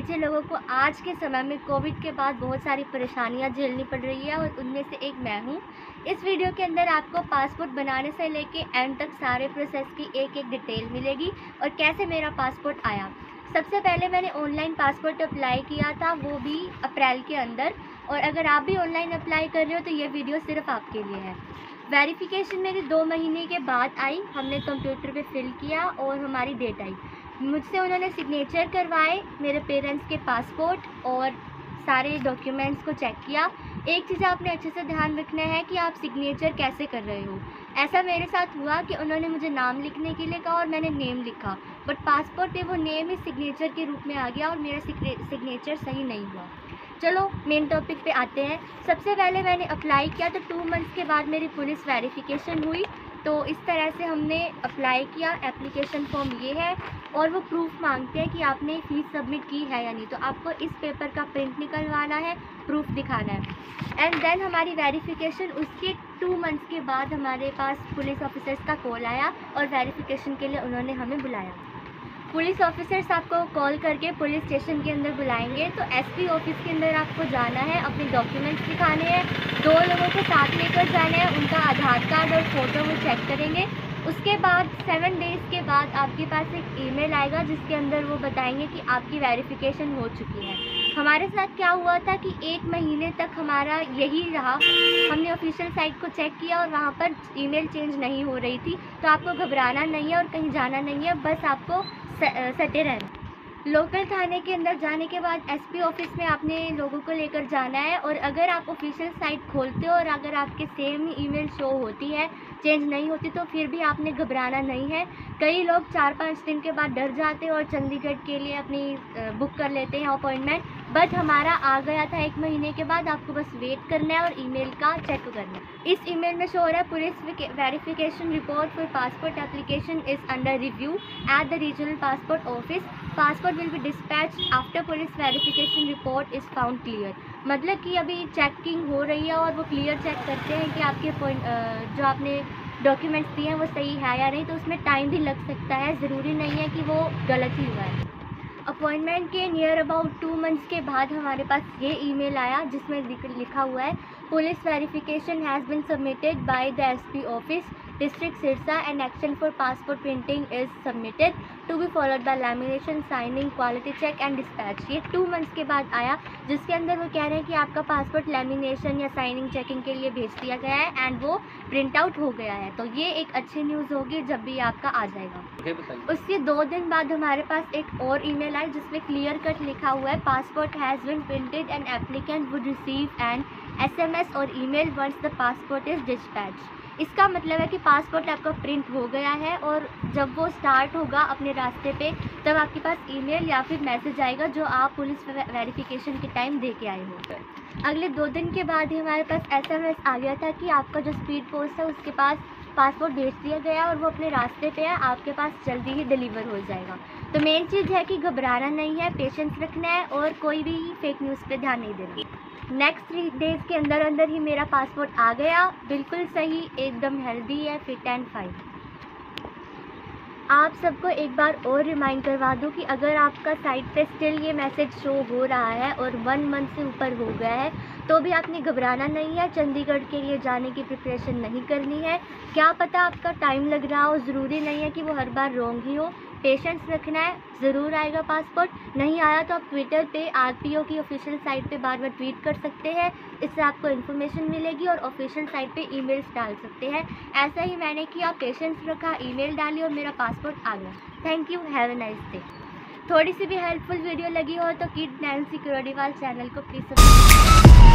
जिन लोगों को आज के समय में कोविड के बाद बहुत सारी परेशानियां झेलनी पड़ रही है और उनमें से एक मैं हूं। इस वीडियो के अंदर आपको पासपोर्ट बनाने से लेके एंड तक सारे प्रोसेस की एक एक डिटेल मिलेगी और कैसे मेरा पासपोर्ट आया। सबसे पहले मैंने ऑनलाइन पासपोर्ट अप्लाई किया था, वो भी अप्रैल के अंदर। और अगर आप भी ऑनलाइन अप्लाई कर रहे हो तो ये वीडियो सिर्फ आपके लिए है। वेरिफिकेशन मेरी 2 महीने के बाद आई, हमने कंप्यूटर पे फिल किया और हमारी डेट आई। मुझसे उन्होंने सिग्नेचर करवाए, मेरे पेरेंट्स के पासपोर्ट और सारे डॉक्यूमेंट्स को चेक किया। एक चीज़ आपने अच्छे से ध्यान रखना है कि आप सिग्नेचर कैसे कर रहे हो। ऐसा मेरे साथ हुआ कि उन्होंने मुझे नाम लिखने के लिए कहा और मैंने नेम लिखा, बट पासपोर्ट पे वो नेम ही सिग्नेचर के रूप में आ गया और मेरा सिग्नेचर सही नहीं हुआ। चलो मेन टॉपिक पे आते हैं। सबसे पहले मैंने अप्लाई किया तो 2 मंथ्स के बाद मेरी पुलिस वेरिफिकेशन हुई। तो इस तरह से हमने अप्लाई किया। एप्लीकेशन फॉर्म ये है और वो प्रूफ मांगते हैं कि आपने फ़ीस सबमिट की है या नहीं। तो आपको इस पेपर का प्रिंट निकलवाना है, प्रूफ दिखाना है। एंड देन हमारी वेरिफिकेशन, उसके 2 मंथ्स के बाद हमारे पास पुलिस ऑफिसर्स का कॉल आया और वेरिफिकेशन के लिए उन्होंने हमें बुलाया। पुलिस ऑफिसर्स आपको कॉल करके पुलिस स्टेशन के अंदर बुलाएंगे। तो एसपी ऑफिस के अंदर आपको जाना है, अपने डॉक्यूमेंट्स दिखाने हैं, 2 लोगों को साथ लेकर जाना है, उनका आधार कार्ड और फ़ोटो वो चेक करेंगे। उसके बाद 7 डेज़ के बाद आपके पास एक ईमेल आएगा जिसके अंदर वो बताएंगे कि आपकी वेरिफिकेशन हो चुकी है। हमारे साथ क्या हुआ था कि 1 महीने तक हमारा यही रहा। हमने ऑफिशियल साइट को चेक किया और वहाँ पर ईमेल चेंज नहीं हो रही थी। तो आपको घबराना नहीं है और कहीं जाना नहीं है, बस आपको सटे रहना। लोकल थाने के अंदर जाने के बाद एसपी ऑफिस में आपने लोगों को लेकर जाना है। और अगर आप ऑफिशियल साइट खोलते हो और अगर आपके सेम ही ईमेल शो होती है, चेंज नहीं होती, तो फिर भी आपने घबराना नहीं है। कई लोग 4-5 दिन के बाद डर जाते हैं और चंडीगढ़ के लिए अपनी बुक कर लेते हैं अपॉइंटमेंट। बट हमारा आ गया था 1 महीने के बाद। आपको बस वेट करना है और ईमेल का चेक करना है। इस ईमेल में शो हो रहा है, police verification report for passport application is under review at the regional passport office. Passport will be dispatched after police verification report is found clear. मतलब कि अभी चेकिंग हो रही है और वो क्लियर चेक करते हैं कि आपके जो आपने डॉक्यूमेंट्स दिए हैं वो सही है या नहीं। तो उसमें टाइम भी लग सकता है, ज़रूरी नहीं है कि वो गलत ही हुआ है। अपॉइंटमेंट के नियर अबाउट 2 मंथ्स के बाद हमारे पास ये ईमेल आया जिसमें लिखा हुआ है, police verification has been submitted by the SP office district Sirsa and action for passport printing is submitted to be followed by lamination, signing, quality check and dispatch. ये 2 मंथ्स के बाद आया जिसके अंदर वो कह रहे हैं कि आपका पासपोर्ट लैमिनेशन या साइनिंग चेकिंग के लिए भेज दिया गया है एंड वो प्रिंट आउट हो गया है। तो ये एक अच्छी न्यूज़ होगी जब भी आपका आ जाएगा। उसके 2 दिन बाद हमारे पास एक और ईमेल आई जिसमें क्लियर कट लिखा हुआ है, passport has been printed and applicant would receive an SMS और email once the passport is dispatched. इसका मतलब है कि पासपोर्ट आपका प्रिंट हो गया है और जब वो स्टार्ट होगा अपने रास्ते पे तब आपके पास ईमेल या फिर मैसेज आएगा जो आप पुलिस वेरिफिकेशन के टाइम दे के आए हो। अगले 2 दिन के बाद ही हमारे पास SMS आ गया था कि आपका जो स्पीड पोस्ट है उसके पास पासपोर्ट भेज दिया गया और वो अपने रास्ते पे है, आपके पास जल्दी ही डिलीवर हो जाएगा। तो मेन चीज़ है कि घबराना नहीं है, पेशेंस रखना है और कोई भी फेक न्यूज़ पे ध्यान नहीं देना। नेक्स्ट 3 डेज़ के अंदर अंदर ही मेरा पासपोर्ट आ गया, बिल्कुल सही, एकदम हेल्दी है, फिट एंड फाइन। आप सबको एक बार और रिमाइंड करवा दूं कि अगर आपका साइट पे स्टिल ये मैसेज शो हो रहा है और 1 मंथ से ऊपर हो गया है तो भी आपने घबराना नहीं है, चंडीगढ़ के लिए जाने की प्रिपरेशन नहीं करनी है। क्या पता आपका टाइम लग रहा हो, ज़रूरी नहीं है कि वो हर बार रॉन्ग ही हो। पेशेंस रखना है, ज़रूर आएगा पासपोर्ट। नहीं आया तो आप ट्विटर पे RPO की ऑफिशियल साइट पे बार बार ट्वीट कर सकते हैं, इससे आपको इन्फॉर्मेशन मिलेगी और ऑफिशियल साइट पे ईमेल्स डाल सकते हैं। ऐसा ही मैंने किया, पेशेंस रखा, ईमेल डाली और मेरा पासपोर्ट आ गया। Thank you, have a nice day. थोड़ी सी भी हेल्पफुल वीडियो लगी हो तो किड नैंसी करोड़ीवाल चैनल को प्लीज़ सब्सक्राइब।